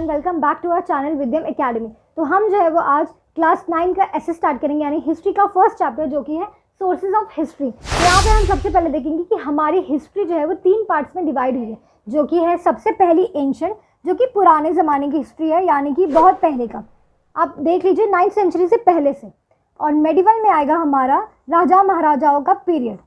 Everyone, welcome back to our channel Vidyam academy. तो हम जो है वो आज क्लास 9 का एसे स्टार्ट करेंगे, यानी हिस्ट्री का फर्स्ट चैप्टर जो कि है सोर्सेज ऑफ हिस्ट्री। तो यहाँ पे हम सबसे पहले देखेंगे कि हमारी हिस्ट्री जो है वो 3 पार्ट्स में डिवाइड हुई है, जो कि है सबसे पहली एंशंट, जो कि पुराने ज़माने की हिस्ट्री है, यानी कि बहुत पहले का। आप देख लीजिए 9th सेंचुरी से पहले से। और मेडिवल में आएगा हमारा राजा महाराजाओं का पीरियड।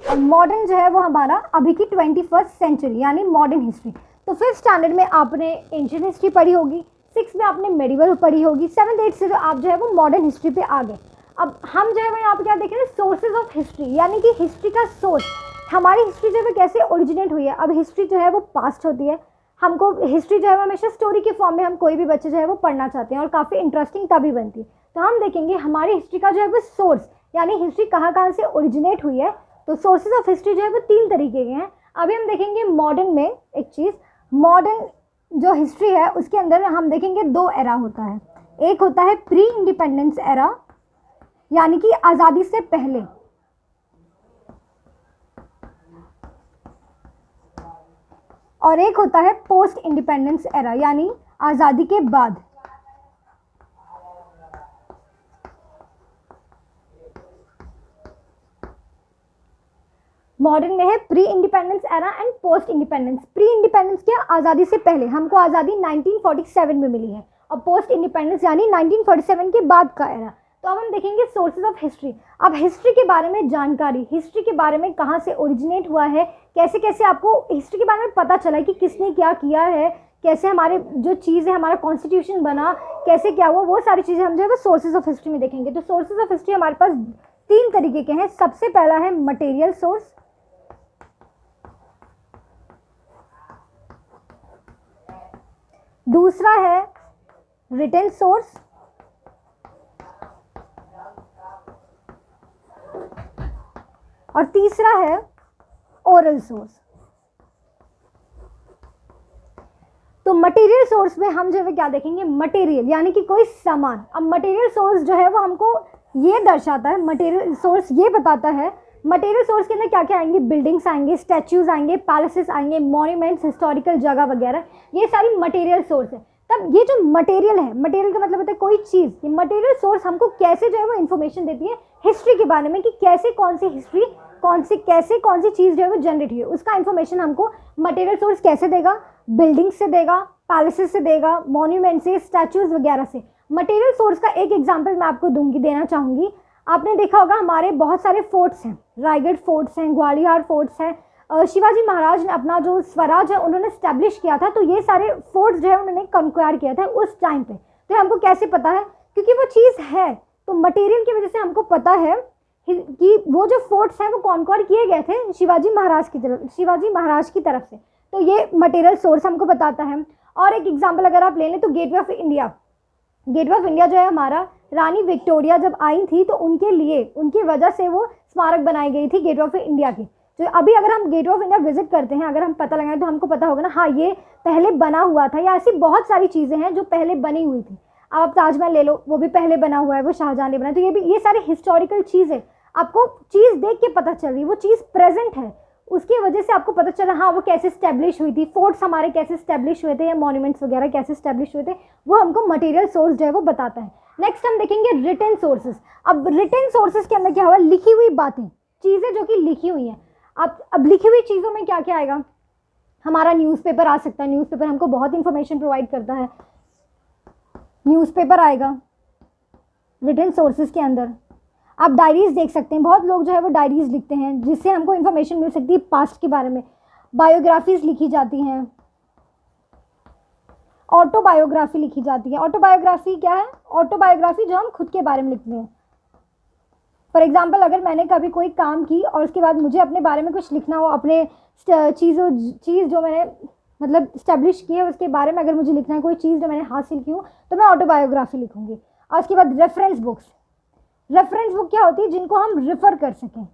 और मॉडर्न जो है वो हमारा अभी की 21st सेंचुरी यानी मॉडर्न हिस्ट्री। तो 5th स्टैंडर्ड में आपने एंशिएंट हिस्ट्री पढ़ी होगी, 6th में आपने मेडिवल पढ़ी होगी, 7th 8th से जो आप जो है वो मॉडर्न हिस्ट्री पे आ गए। अब हम जो है वो यहाँ पे क्या देख रहे हैं, सोर्सेज ऑफ हिस्ट्री, यानी कि हिस्ट्री का सोर्स, हमारी हिस्ट्री जो है वो कैसे ओरिजिनेट हुई है। अब हिस्ट्री जो है वो पास्ट होती है, हमको हिस्ट्री जो है वो हमेशा स्टोरी के फॉर्म में हम कोई भी बच्चे जो है वो पढ़ना चाहते हैं और काफ़ी इंटरेस्टिंग तभी बनती है। तो हम देखेंगे हमारी हिस्ट्री का जो है वो सोर्स, यानी हिस्ट्री कहाँ से ओरिजिनेट हुई है। तो सोर्सेज ऑफ हिस्ट्री जो है वो 3 तरीके के हैं। अभी हम देखेंगे मॉडर्न में एक चीज़, मॉडर्न जो हिस्ट्री है उसके अंदर हम देखेंगे 2 एरा होता है। एक होता है प्री इंडिपेंडेंस एरा, यानी कि आज़ादी से पहले, और एक होता है पोस्ट इंडिपेंडेंस एरा, यानी आज़ादी के बाद। मॉडर्न में है pre independence era and post independence. Pre independence क्या, आज़ादी से पहले, हमको आज़ादी 1947 में मिली है, और पोस्ट इंडिपेंडेंस यानी 1947 के बाद का एरा। तो अब हम देखेंगे सोर्सेज ऑफ हिस्ट्री। अब हिस्ट्री के बारे में जानकारी, हिस्ट्री के बारे में कहाँ से ओरिजिनेट हुआ है, कैसे कैसे आपको हिस्ट्री के बारे में पता चला कि किसने क्या किया है, कैसे हमारे जो चीज़ है हमारा कॉन्स्टिट्यूशन बना, कैसे क्या हुआ, वो सारी चीज़ें हम जो है वो सोर्सेज ऑफ हिस्ट्री में देखेंगे। तो सोर्सेज ऑफ हिस्ट्री हमारे पास 3 तरीके के हैं। सबसे पहला है मटेरियल सोर्स, दूसरा है रिटन सोर्स, और तीसरा है ओरल सोर्स। तो मटेरियल सोर्स में हम जो है क्या देखेंगे, मटेरियल यानी कि कोई सामान। अब मटेरियल सोर्स जो है वो हमको ये दर्शाता है, मटेरियल सोर्स ये बताता है, मटेरियल सोर्स के अंदर क्या क्या आएंगे, बिल्डिंग्स आएंगे, स्टैच्यूज आएंगे, पैलेसेस आएंगे, मॉन्यूमेंट्स, हिस्टोरिकल जगह वगैरह, ये सारी मटेरियल सोर्स है। तब ये जो मटेरियल है, मटेरियल का मतलब होता है कोई चीज़। ये मटेरियल सोर्स हमको कैसे जो है वो इन्फॉर्मेशन देती है हिस्ट्री के बारे में, कि कैसे कौन सी हिस्ट्री, कैसे कौन सी चीज़ जो है वो जनरेट हुई है, उसका इन्फॉर्मेशन हमको मटेरियल सोर्स कैसे देगा, बिल्डिंग से देगा, पैलेसेस से देगा, मॉन्यूमेंट से, स्टैच्यूज वगैरह से। मटेरियल सोर्स का एक एग्जाम्पल मैं आपको देना चाहूँगी। आपने देखा होगा हमारे बहुत सारे फोर्ट्स हैं, रायगढ़ फोर्ट्स हैं, ग्वालियर फोर्ट्स हैं। शिवाजी महाराज ने अपना जो स्वराज है उन्होंने स्टैब्लिश किया था, तो ये सारे फोर्ट्स जो है उन्होंने कंक्वायर किया था उस टाइम पे। तो हमको कैसे पता है, क्योंकि वो चीज़ है, तो मटेरियल की वजह से हमको पता है कि वो जो फोर्ट्स हैं वो कंक्वायर किए गए थे शिवाजी महाराज की तरफ से। तो ये मटेरियल सोर्स हमको बताता है। और एक एग्जाम्पल अगर आप ले लें तो gateway of India, gateway of India जो है हमारा, रानी विक्टोरिया जब आई थी तो उनके लिए, उनकी वजह से वो स्मारक बनाई गई थी गेटवे ऑफ इंडिया की। तो अभी अगर हम गेटवे ऑफ इंडिया विजिट करते हैं, अगर हम पता लगाएं तो हमको पता होगा ना, हाँ ये पहले बना हुआ था, या ऐसी बहुत सारी चीज़ें हैं जो पहले बनी हुई थी। आप ताजमहल ले लो, वो भी पहले बना हुआ है, वो शाहजहां ने बनाया। तो ये सारी हिस्टोरिकल चीज़ें आपको चीज़ देख के पता चल रही, वो चीज़ प्रेजेंट है, उसकी वजह से आपको पता चला हाँ वो कैसे स्टैब्लिश हुई थी, फोर्ट्स हमारे कैसे स्टैब्लिश हुए थे, या मॉन्यूमेंट्स वगैरह कैसे स्टैब्लिश हुए थे, वो हमको मटेरियल सोर्स जो है वो बताता है। नेक्स्ट हम देखेंगे रिटन सोर्सेज। अब रिटन सोर्सेज के अंदर क्या हुआ, लिखी हुई बातें, चीज़ें जो कि लिखी हुई हैं। अब लिखी हुई चीज़ों में क्या क्या आएगा, हमारा न्यूज़पेपर आ सकता है, न्यूज़पेपर हमको बहुत इंफॉर्मेशन प्रोवाइड करता है, न्यूज़पेपर आएगा रिटन सोर्सेज के अंदर। आप डायरीज़ देख सकते हैं, बहुत लोग जो है वो डायरीज़ लिखते हैं, जिससे हमको इन्फॉर्मेशन मिल सकती है पास्ट के बारे में। बायोग्राफीज़ लिखी जाती हैं, ऑटोबायोग्राफी लिखी जाती है। ऑटोबायोग्राफी क्या है, ऑटोबायोग्राफी जो हम खुद के बारे में लिखते हैं। फॉर एग्जांपल अगर मैंने कभी कोई काम की और उसके बाद मुझे अपने बारे में कुछ लिखना हो, अपने चीज़ जो मैंने मतलब इस्टेब्लिश की है उसके बारे में अगर मुझे लिखना है, कोई चीज़ जो मैंने हासिल की हो, तो मैं ऑटोबायोग्राफी लिखूंगी। और उसके बाद रेफरेंस बुक्स, रेफरेंस बुक क्या होती है, जिनको हम रेफ़र कर सकें।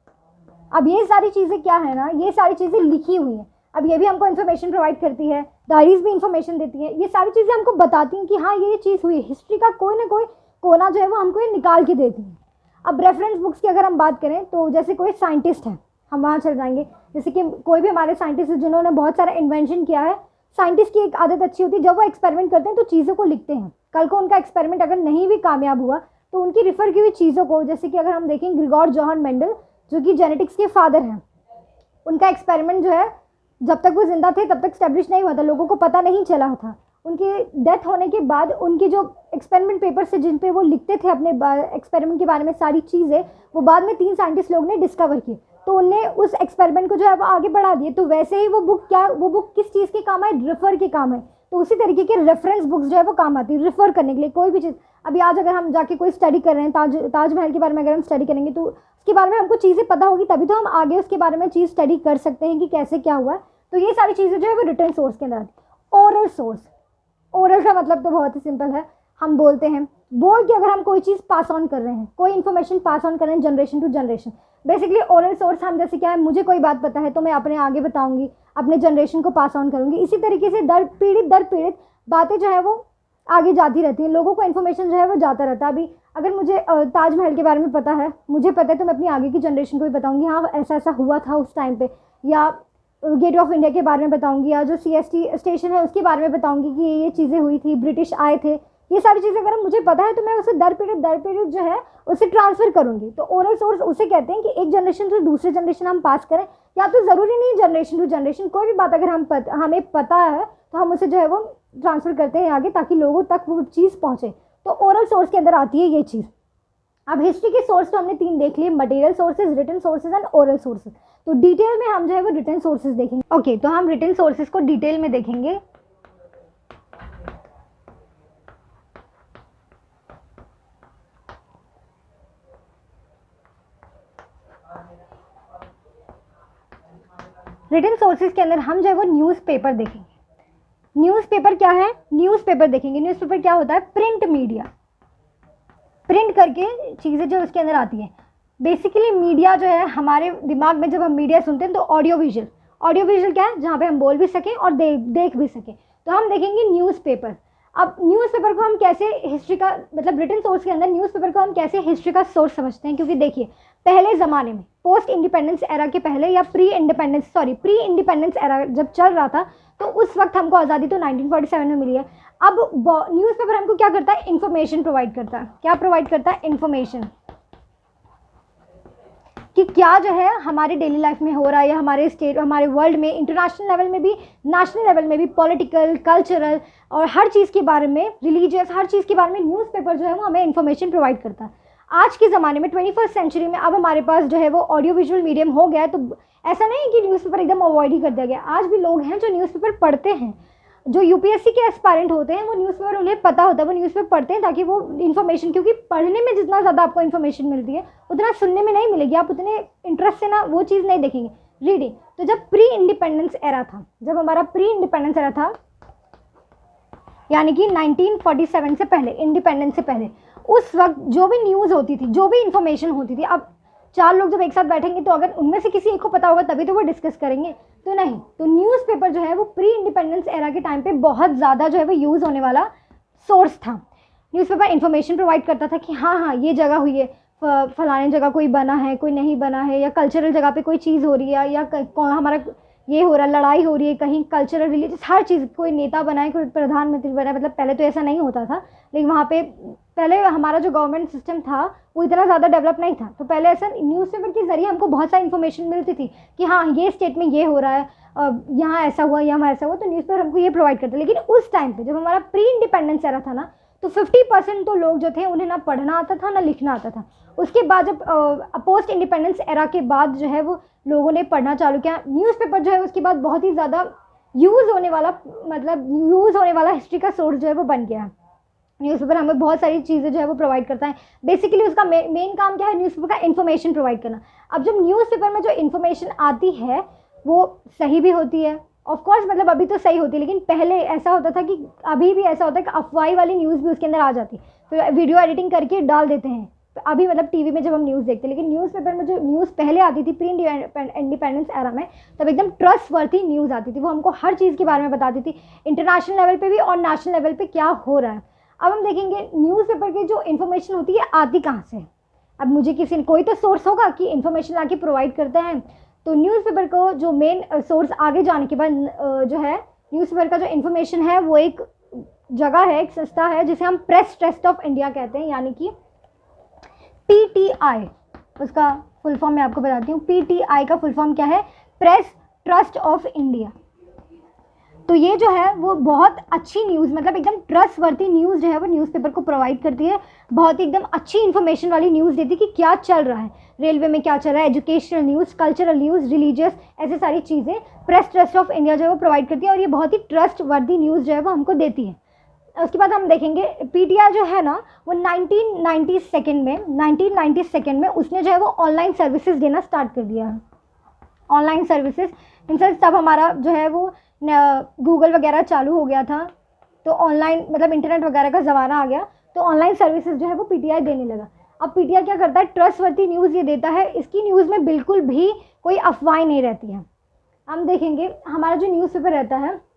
अब ये सारी चीज़ें क्या है ना, ये सारी चीज़ें लिखी हुई हैं। अब ये भी हमको इन्फॉर्मेशन प्रोवाइड करती है, डायरीज भी इन्फॉर्मेशन देती है, ये सारी चीज़ें हमको बताती हैं कि हाँ ये चीज़ हुई। हिस्ट्री का कोई ना कोई कोना जो है वो हमको ये निकाल के देती है। अब रेफरेंस बुक्स की अगर हम बात करें तो जैसे कोई साइंटिस्ट है, हम वहाँ चल जाएंगे, जैसे कि कोई भी हमारे साइंटिस्ट जिन्होंने बहुत सारा इन्वेंशन किया है, साइंटिस्ट की एक आदत अच्छी होती है, जब वो एक्सपेरिमेंट करते हैं तो चीज़ों को लिखते हैं। कल को उनका एक्सपेरिमेंट अगर नहीं भी कामयाब हुआ तो उनकी रिफ़र की हुई चीज़ों को, जैसे कि अगर हम देखें ग्रिगोर जोहान मेंडल जो कि जेनेटिक्स के फादर हैं, उनका एक्सपेरिमेंट जो है जब तक वो जिंदा थे तब तक स्टैब्लिश नहीं हुआ था, लोगों को पता नहीं चला था। उनके डेथ होने के बाद उनके जो एक्सपेरिमेंट पेपर्स थे जिन पे वो लिखते थे अपने एक्सपेरिमेंट के बारे में सारी चीज़ें, वो बाद में 3 साइंटिस्ट लोग ने डिस्कवर की, तो उनने उस एक्सपेरिमेंट को जो है वो आगे बढ़ा दिए। तो वैसे ही वो बुक किस चीज़ के काम है, रेफर के काम है। तो उसी तरीके के रेफरेंस बुक्स जो है वो काम आती है रेफर करने के लिए कोई भी चीज़। अभी आज अगर हम जाके कोई स्टडी कर रहे हैं, ताजमहल के बारे में अगर हम स्टडी करेंगे तो उसके बारे में हमको चीज़ें पता होगी, तभी तो हम आगे उसके बारे में चीज़ स्टडी कर सकते हैं कि कैसे क्या हुआ है। तो ये सारी चीज़ें जो है वो रिटन सोर्स के अंदर आती है। ओरल सोर्स, ओरल का मतलब तो बहुत ही सिंपल है, हम बोलते हैं, बोल के अगर हम कोई चीज़ पास ऑन कर रहे हैं, कोई इन्फॉर्मेशन पास ऑन कर रहे हैं generation to generation, basically oral source हम जैसे क्या है, मुझे कोई बात पता है तो मैं अपने आगे बताऊंगी, अपने जनरेशन को पास ऑन करूंगी। इसी तरीके से दर पीढ़ित बातें जो है वो आगे जाती रहती हैं, लोगों को इन्फॉर्मेशन जो है वो जाता रहता है। अभी अगर मुझे ताजमहल के बारे में पता है, मुझे पता है, तो मैं अपनी आगे की जनरेशन को भी बताऊंगी, हाँ ऐसा ऐसा हुआ था उस टाइम पे, या गेट ऑफ इंडिया के बारे में बताऊंगी, या जो CST स्टेशन है उसके बारे में बताऊंगी कि ये चीज़ें हुई थी, ब्रिटिश आए थे। ये सारी चीज़ें अगर मुझे पता है तो मैं उसे दर पीढ़ित जो है उसे ट्रांसफ़र करूंगी। तो ओरल सोर्स उसे कहते हैं कि एक जनरेशन से दूसरे जनरेशन हम पास करें, या तो ज़रूरी नहीं जनरेशन टू जनरेशन, कोई भी बात अगर हमें पता है तो हम उसे जो है वो ट्रांसफ़र करते हैं आगे, ताकि लोगों तक वो चीज़ पहुँचे। तो ओरल सोर्स के अंदर आती है ये चीज़। अब हिस्ट्री के सोर्स तो हमने 3 देख लिए, material sources, written sources and oral sources. तो डिटेल में हम जो है वो रिटन सोर्सेज देखेंगे। ओके, तो हम रिटन सोर्सेज को डिटेल में देखेंगे। रिटन सोर्सेज के अंदर हम जो है वो न्यूज़पेपर देखेंगे। न्यूज़पेपर क्या है, न्यूज़पेपर देखेंगे। न्यूज़पेपर क्या होता है, प्रिंट मीडिया, प्रिंट करके चीज़ें जो उसके अंदर आती हैं। बेसिकली मीडिया जो है हमारे दिमाग में, जब हम मीडिया सुनते हैं तो ऑडियो विजुअल क्या है, जहाँ पे हम बोल भी सकें और देख भी सकें। तो हम देखेंगे न्यूज़पेपर। अब न्यूज़पेपर को हम कैसे हिस्ट्री का, मतलब रिटन सोर्स के अंदर न्यूज़पेपर को हम कैसे हिस्ट्री का सोर्स समझते हैं, क्योंकि देखिए पहले ज़माने में, पोस्ट इंडिपेंडेंस एरा के पहले, या प्री इंडिपेंडेंस एरा जब चल रहा था, तो उस वक्त हमको आज़ादी तो 1947 में मिली है। अब न्यूज़पेपर हमको क्या करता है, इन्फॉर्मेशन प्रोवाइड करता है। क्या प्रोवाइड करता है, इन्फॉर्मेशन, कि क्या जो है हमारे डेली लाइफ में हो रहा है, या हमारे स्टेट, हमारे वर्ल्ड में, इंटरनेशनल लेवल में भी, नेशनल लेवल में भी, पॉलिटिकल, कल्चरल और हर चीज़ के बारे में, रिलीजियस, हर चीज़ के बारे में न्यूज़पेपर जो है वो हमें इन्फॉर्मेशन प्रोवाइड करता है। आज के ज़माने में 21st सेंचुरी में अब हमारे पास जो है वो ऑडियो विजुअल मीडियम हो गया है, तो ऐसा नहीं है कि न्यूज़पेपर एकदम अवॉइड ही कर दिया गया। आज भी लोग हैं जो न्यूज़पेपर पढ़ते हैं, जो UPSC के एस्पायरेंट होते हैं, वो न्यूज़पेपर उन्हें पता होता है, वो न्यूज़पेपर पढ़ते हैं ताकि वो इन्फॉर्मेशन, क्योंकि पढ़ने में जितना ज़्यादा आपको इन्फॉर्मेशन मिलती है उतना सुनने में नहीं मिलेगी, आप उतने इंटरेस्ट से ना वो चीज़ नहीं देखेंगे। रीडिंग, तो जब प्री इंडिपेंडेंस एरा था, जब हमारा प्री इंडिपेंडेंस एरा था, यानी कि 1947 से पहले, इंडिपेंडेंस से पहले, उस वक्त जो भी न्यूज़ होती थी, जो भी इंफॉर्मेशन होती थी, अब 4 लोग जब एक साथ बैठेंगे तो अगर उनमें से किसी एक को पता होगा तभी तो वो डिस्कस करेंगे, तो नहीं। तो न्यूज़पेपर जो है वो प्री इंडिपेंडेंस एरा के टाइम पे बहुत ज़्यादा जो है वो यूज़ होने वाला सोर्स था। न्यूज़पेपर इन्फॉर्मेशन प्रोवाइड करता था कि हाँ ये जगह हुई है, फलाने जगह कोई बना है, कोई नहीं बना है, या कल्चरल जगह पे कोई चीज़ हो रही है, या हमारा ये हो रहा है, लड़ाई हो रही है कहीं, कल्चरल, रिलीजियस, हर चीज़, कोई नेता बना है, कोई प्रधानमंत्री बना है। मतलब पहले तो ऐसा नहीं होता था, लेकिन वहाँ पे पहले हमारा जो गवर्नमेंट सिस्टम था वो इतना ज़्यादा डेवलप नहीं था, तो पहले ऐसा न्यूज़पेपर के ज़रिए हमको बहुत सारी इन्फॉर्मेशन मिलती थी कि हाँ ये स्टेट में ये हो रहा है, यहाँ ऐसा हुआ, यहाँ ऐसा हुआ, तो न्यूज़पेपर हमको ये प्रोवाइड करता है। लेकिन उस टाइम पे जब हमारा प्री इंडिपेंडेंस एरा था ना, तो 50% तो लोग जो थे उन्हें ना पढ़ना आता था ना लिखना आता था। उसके बाद जब पोस्ट इंडिपेंडेंस एरा के बाद जो है वो लोगों ने पढ़ना चालू किया, न्यूज़पेपर जो है उसके बाद बहुत ही ज़्यादा यूज़ होने वाला हिस्ट्री का सोर्स जो है वो बन गया। न्यूज़पेपर हमें बहुत सारी चीज़ें जो है वो प्रोवाइड करता है। बेसिकली उसका मेन काम क्या है, न्यूज़पेपर का इन्फॉर्मेशन प्रोवाइड करना। अब जब न्यूज़पेपर में जो इन्फॉर्मेशन आती है वो सही भी होती है, ऑफ कोर्स, मतलब अभी तो सही होती है, लेकिन पहले ऐसा होता था कि अभी भी ऐसा होता है कि अफवाह वाली न्यूज़ भी उसके अंदर आ जाती है, फिर वीडियो एडिटिंग करके डाल देते हैं। तो अभी मतलब टीवी में जब हम न्यूज़ देखते हैं, लेकिन न्यूज़पेपर में जो न्यूज़ पहले आती थी प्री इंडिपेंडेंस एरा में, तब एकदम ट्रस्टवर्थी न्यूज़ आती थी, वो हमको हर चीज़ के बारे में बताती थी, इंटरनेशनल लेवल पे भी और नेशनल लेवल पे क्या हो रहा है। अब हम देखेंगे न्यूज़पेपर की जो इन्फॉर्मेशन होती है आती कहाँ से। अब मुझे कोई तो सोर्स होगा कि इन्फॉर्मेशन आके प्रोवाइड करते हैं, तो न्यूज़पेपर को जो मेन सोर्स आगे जाने के बाद जो है न्यूज़पेपर का जो इन्फॉर्मेशन है वो एक जगह है, एक संस्था है जिसे हम प्रेस ट्रस्ट ऑफ इंडिया कहते हैं, यानी कि PTI। उसका फुल फॉर्म मैं आपको बताती हूँ। PTI का फुल फॉर्म क्या है? Press trust of India. तो ये जो है वो बहुत अच्छी न्यूज़, मतलब एकदम ट्रस्टवर्दी न्यूज़ जो है वो न्यूज़पेपर को प्रोवाइड करती है। बहुत ही एकदम अच्छी इन्फॉर्मेशन वाली न्यूज़ देती है कि क्या चल रहा है, रेलवे में क्या चल रहा है, educational news, cultural news, religious, ऐसे सारी चीज़ें प्रेस ट्रस्ट ऑफ इंडिया जो है वो प्रोवाइड करती है, और ये बहुत ही ट्रस्टवर्दी न्यूज़ जो है वो हमको देती है। उसके बाद हम देखेंगे PTI जो है ना वो 1992 में उसने जो है वो ऑनलाइन सर्विसेज देना स्टार्ट कर दिया है। ऑनलाइन सर्विसेज इन तब हमारा जो है वो गूगल वगैरह चालू हो गया था, तो ऑनलाइन मतलब इंटरनेट वगैरह का ज़माना आ गया, तो ऑनलाइन सर्विसेज जो है वो PTI देने लगा। अब PTI क्या करता है? ट्रस्टवर्दी न्यूज़ ये देता है। इसकी न्यूज़ में बिल्कुल भी कोई अफवाहें नहीं रहती हैं। हम देखेंगे हमारा जो न्यूज़पेपर रहता है,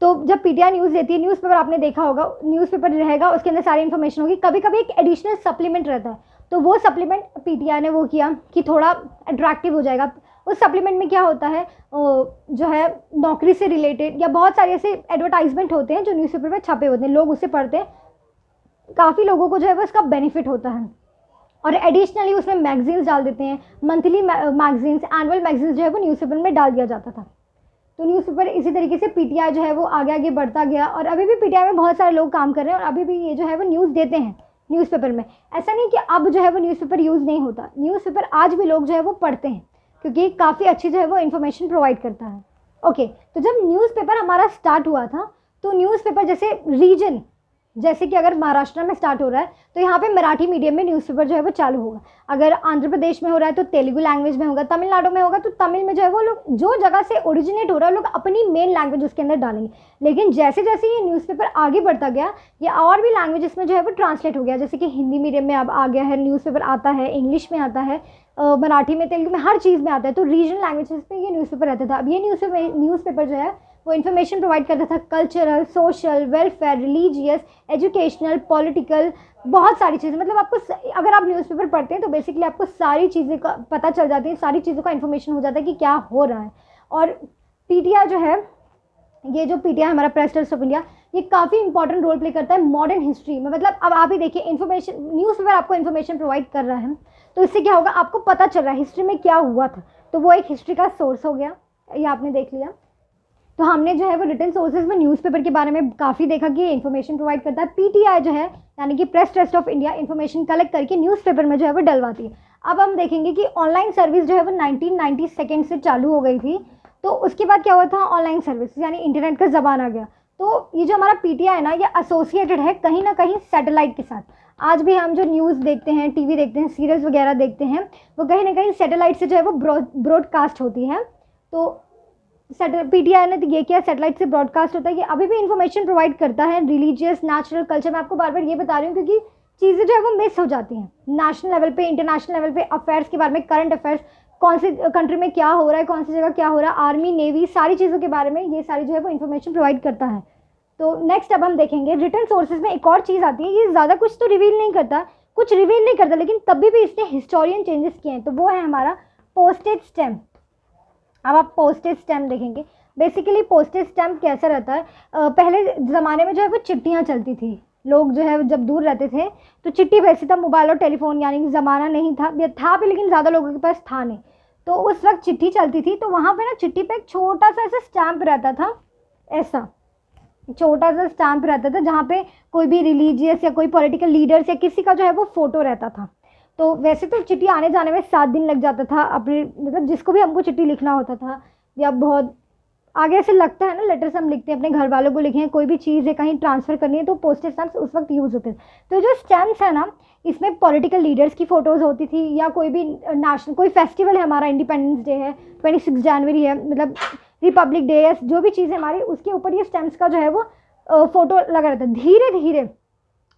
तो जब PTI न्यूज़ देती है, न्यूज़पेपर आपने देखा होगा, न्यूज़पेपर रहेगा उसके अंदर सारी इन्फॉर्मेशन होगी, कभी कभी एक एडिशनल सप्लीमेंट रहता है, तो वो सप्लीमेंट PTI ने वो किया कि थोड़ा अट्रैक्टिव हो जाएगा। उस सप्लीमेंट में क्या होता है, जो है नौकरी से रिलेटेड या बहुत सारे ऐसे एडवर्टाइजमेंट होते हैं जो न्यूज़पेपर में छपे होते हैं, लोग उससे पढ़ते हैं, काफ़ी लोगों को जो है वो इसका बेनिफिट होता है। और एडिशनली उसमें मैगजीन्स डाल देते हैं, मंथली मैगजीन्स, एनुअल मैगजीन्स जो है वो न्यूज़पेपर में डाल दिया जाता था। तो न्यूज़पेपर इसी तरीके से PTI जो है वो आगे आगे बढ़ता गया, और अभी भी PTI में बहुत सारे लोग काम कर रहे हैं, और अभी भी ये जो है वो न्यूज़ देते हैं न्यूज़पेपर में। ऐसा नहीं कि अब जो है वो न्यूज़पेपर यूज़ नहीं होता, न्यूज़पेपर आज भी लोग जो है वो पढ़ते हैं, क्योंकि काफ़ी अच्छी जो है वो इन्फॉर्मेशन प्रोवाइड करता है। ओके, तो जब न्यूज़पेपर हमारा स्टार्ट हुआ था, तो न्यूज़पेपर जैसे रीजन, जैसे कि अगर महाराष्ट्र में स्टार्ट हो रहा है तो यहाँ पे मराठी मीडियम में न्यूज़पेपर जो है वो चालू होगा। अगर आंध्र प्रदेश में हो रहा है तो तेलुगु लैंग्वेज में होगा, तमिलनाडु में होगा तो तमिल में जो है वो लोग जो जगह से ओरिजिनेट हो रहा है लोग अपनी मेन लैंग्वेज उसके अंदर डालेंगे। लेकिन जैसे जैसे ये न्यूज़पेपर आगे बढ़ता गया, ये और भी लैंग्वेजेस में जो है वो ट्रांसलेट हो गया। जैसे कि हिंदी मीडियम में अब आ गया है, न्यूज़पेपर आता है, इंग्लिश में आता है, मराठी में, तेलुगु में, हर चीज़ में आता है। तो रीजनल लैंग्वेजेस में ये न्यूज़पेपर रहता था। अब ये न्यूज़पेपर जो है वो इन्फॉर्मेशन प्रोवाइड करता था, cultural, social, welfare, religious, educational, political, बहुत सारी चीज़ें। मतलब आपको अगर आप न्यूज़पेपर पढ़ते हैं तो बेसिकली आपको सारी चीज़ें का पता चल जाती है, सारी चीज़ों का इन्फॉर्मेशन हो जाता है कि क्या हो रहा है। और PTI जो है, ये जो PTI हमारा प्रेस ट्रस्ट ऑफ इंडिया, ये काफ़ी इंपॉर्टेंट रोल प्ले करता है मॉडर्न हिस्ट्री में। मतलब अब आप ही देखिए, इन्फॉर्मेशन, न्यूज़पेपर आपको इन्फॉर्मेशन प्रोवाइड कर रहा है, तो इससे क्या होगा, आपको पता चल रहा है हिस्ट्री में क्या हुआ था, तो वो एक हिस्ट्री का सोर्स हो गया, ये आपने देख लिया। तो हमने जो है वो रिटन सोर्सेज में न्यूज़पेपर के बारे में काफ़ी देखा कि इन्फॉर्मेशन प्रोवाइड करता है। PTI जो है यानी कि press trust of India information collect करके न्यूज़पेपर में जो है वो डलवाती है। अब हम देखेंगे कि ऑनलाइन सर्विस जो है वो 1992 से चालू हो गई थी। तो उसके बाद क्या हुआ था, ऑनलाइन सर्विस यानी इंटरनेट का ज़माना आ गया। तो ये जो हमारा PTI है ना, ये एसोसिएटेड है कहीं ना कहीं सैटेलाइट के साथ। आज भी हम जो न्यूज़ देखते हैं, TV देखते हैं, सीरियल्स वगैरह देखते हैं, वो कहीं ना कहीं सैटेलाइट से जो है वो ब्रॉडकास्ट होती है। तो PTI ने ये किया, सैटेलाइट से ब्रॉडकास्ट होता है, कि अभी भी इंफॉर्मेशन प्रोवाइड करता है रिलीजियस, नेचुरल, कल्चर। मैं आपको बार बार ये बता रही हूँ क्योंकि चीज़ें जो है वो मिस हो जाती हैं। नेशनल लेवल पे, इंटरनेशनल लेवल पे अफेयर्स के बारे में, करंट अफेयर्स, कौन सी कंट्री में क्या हो रहा है, कौन सी जगह क्या हो रहा है, आर्मी, नेवी, सारी चीज़ों के बारे में ये सारी जो है वो इन्फॉर्मेशन प्रोवाइड करता है। तो नेक्स्ट अब हम देखेंगे रिटन सोर्सेज में एक और चीज़ आती है, ये ज़्यादा कुछ तो रिवील नहीं करता, कुछ रिवील नहीं करता, लेकिन तभी भी इसने हिस्टोरियन चेंजेस किए हैं। तो वो है हमारा पोस्टेज स्टैम्प। अब आप पोस्टेज स्टैम्प देखेंगे। बेसिकली पोस्टेज स्टैम्प कैसा रहता है, पहले ज़माने में जो है वो चिट्ठियाँ चलती थी, लोग जो है जब दूर रहते थे तो चिट्ठी भेजते था। मोबाइल और टेलीफोन यानी कि ज़माना नहीं था, था भी लेकिन ज़्यादा लोगों के पास था नहीं। तो उस वक्त चिट्ठी चलती थी, तो वहाँ पे ना चिट्ठी पे एक छोटा सा ऐसा स्टैम्प रहता था, ऐसा छोटा सा स्टैम्प रहता था, जहाँ पे कोई भी रिलीजियस या कोई पॉलिटिकल लीडर्स या किसी का जो है वो फ़ोटो रहता था। तो वैसे तो चिट्ठी आने जाने में 7 दिन लग जाता था, अपने मतलब जिसको भी हमको चिट्ठी लिखना होता था, या बहुत आगे से लगता है ना, लेटर्स हम लिखते हैं अपने घर वालों को, लिखे हैं, कोई भी चीज़ है कहीं ट्रांसफ़र करनी है, तो पोस्टेज स्टैम्प्स उस वक्त यूज़ होते थे। तो जो स्टैम्प्स है ना, इसमें पॉलिटिकल लीडर्स की फ़ोटोज़ होती थी, या कोई भी नेशनल कोई फेस्टिवल है, हमारा इंडिपेंडेंस डे है, 26 जनवरी है, मतलब रिपब्लिक डे है, जो भी चीज़ है हमारी, उसके ऊपर ये स्टैम्प्स का जो है वो फ़ोटो लगा रहता है। धीरे धीरे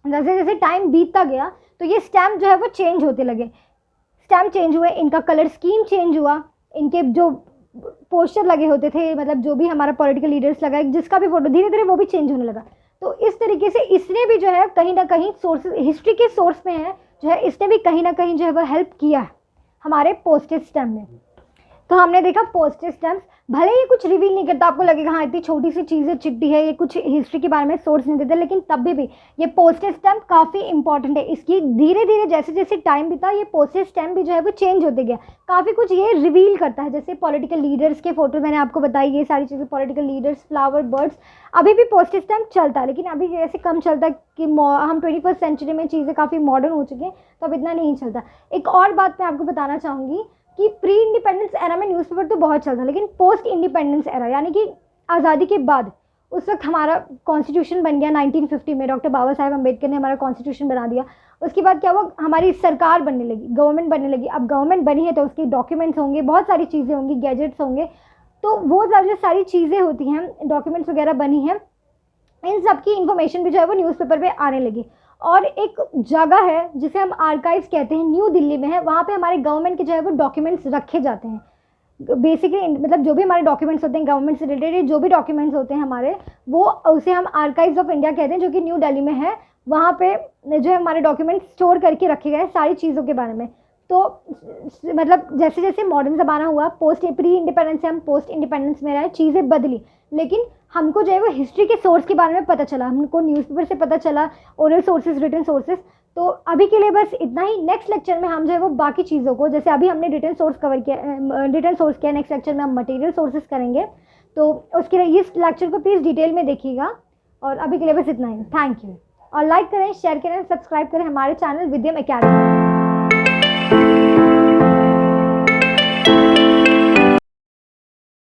जैसे जैसे टाइम बीतता गया तो ये स्टैम्प जो है वो चेंज होते लगे, स्टैम्प चेंज हुए, इनका कलर स्कीम चेंज हुआ, इनके जो पोस्टर लगे होते थे, मतलब जो भी हमारा पॉलिटिकल लीडर्स लगा है, जिसका भी फोटो, धीरे धीरे वो भी चेंज होने लगा। तो इस तरीके से इसने भी जो है कहीं ना कहीं सोर्स, हिस्ट्री के सोर्स में है जो है, इसने भी कहीं ना कहीं जो है वो हेल्प किया है हमारे पोस्टेज स्टैम्प में। तो हमने देखा पोस्टेज स्टैम्प्स। भले ही कुछ रिवील नहीं करता, आपको लगेगा हाँ इतनी छोटी सी चीज़ है, चिट्ठी है, ये कुछ हिस्ट्री के बारे में सोर्स नहीं देता, लेकिन तब भी ये पोस्टेज स्टैम्प काफ़ी इंपॉर्टेंट है। इसकी धीरे धीरे जैसे जैसे टाइम बीता ये पोस्टेज स्टैम्प भी जो है वो चेंज होते गया, काफ़ी कुछ ये रिवील करता है। जैसे पॉलिटिकल लीडर्स के फोटो मैंने आपको बताई, ये सारी चीज़ें, पॉलिटिकल लीडर्स, फ्लावर, बर्ड्स, अभी भी पोस्टेज स्टैम्प चलता है, लेकिन अभी जैसे कम चलता है कि हम 21st सेंचुरी में चीज़ें काफ़ी मॉडर्न हो चुकी हैं, तो अब इतना नहीं चलता। एक और बात मैं आपको बताना चाहूँगी कि प्री इंडिपेंडेंस एरा में न्यूज़पेपर तो बहुत चलता, लेकिन पोस्ट इंडिपेंडेंस एरा यानी कि आज़ादी के बाद, उस वक्त हमारा कॉन्स्टिट्यूशन बन गया 1950 में, डॉक्टर बाबा साहेब अम्बेडकर ने हमारा कॉन्स्टिट्यूशन बना दिया। उसके बाद क्या हुआ, हमारी सरकार बनने लगी, गवर्नमेंट बनने लगी। अब गवर्नमेंट बनी है तो उसके डॉक्यूमेंट्स होंगे, बहुत सारी चीज़ें होंगी, गैजेट्स होंगे, तो वो जो सारी चीज़ें होती हैं, डॉक्यूमेंट्स वगैरह बनी हैं, इन सब की इन्फॉर्मेशन भी जो है वो न्यूज़पेपर पे आने लगी। और एक जगह है जिसे हम आर्काइव्स कहते हैं, न्यू दिल्ली में है, वहाँ पे हमारे गवर्नमेंट के जो है वो डॉक्यूमेंट्स रखे जाते हैं। बेसिकली मतलब जो भी हमारे डॉक्यूमेंट्स होते हैं गवर्नमेंट से रिलेटेड, जो भी डॉक्यूमेंट्स होते हैं हमारे, वो उसे हम आर्काइव्स ऑफ इंडिया कहते हैं, जो कि न्यू दिल्ली में है। वहाँ पे जो है हमारे डॉक्यूमेंट्स स्टोर करके रखे गए हैं सारी चीज़ों के बारे में। तो मतलब जैसे जैसे मॉडर्न ज़माना हुआ, पोस्ट प्री इंडिपेंडेंस से हम पोस्ट इंडिपेंडेंस में रहे, चीज़ें बदली, लेकिन हमको जो है वो हिस्ट्री के सोर्स के बारे में पता चला, हमको न्यूज़पेपर से पता चला, ओरल सोर्सेज, रिटन सोर्सेज। तो अभी के लिए बस इतना ही। नेक्स्ट लेक्चर में हम जो है वो बाकी चीज़ों को, जैसे अभी हमने रिटन सोर्स कवर किया, रिटन सोर्स किया, नेक्स्ट लेक्चर में हम मटेरियल सोर्सेज करेंगे। तो उसके लिए इस लेक्चर को प्लीज़ डिटेल में देखिएगा। और अभी के लिए बस इतना ही। Thank you. और लाइक करें, शेयर करें, सब्सक्राइब करें हमारे चैनल विद्यम एकेडमी।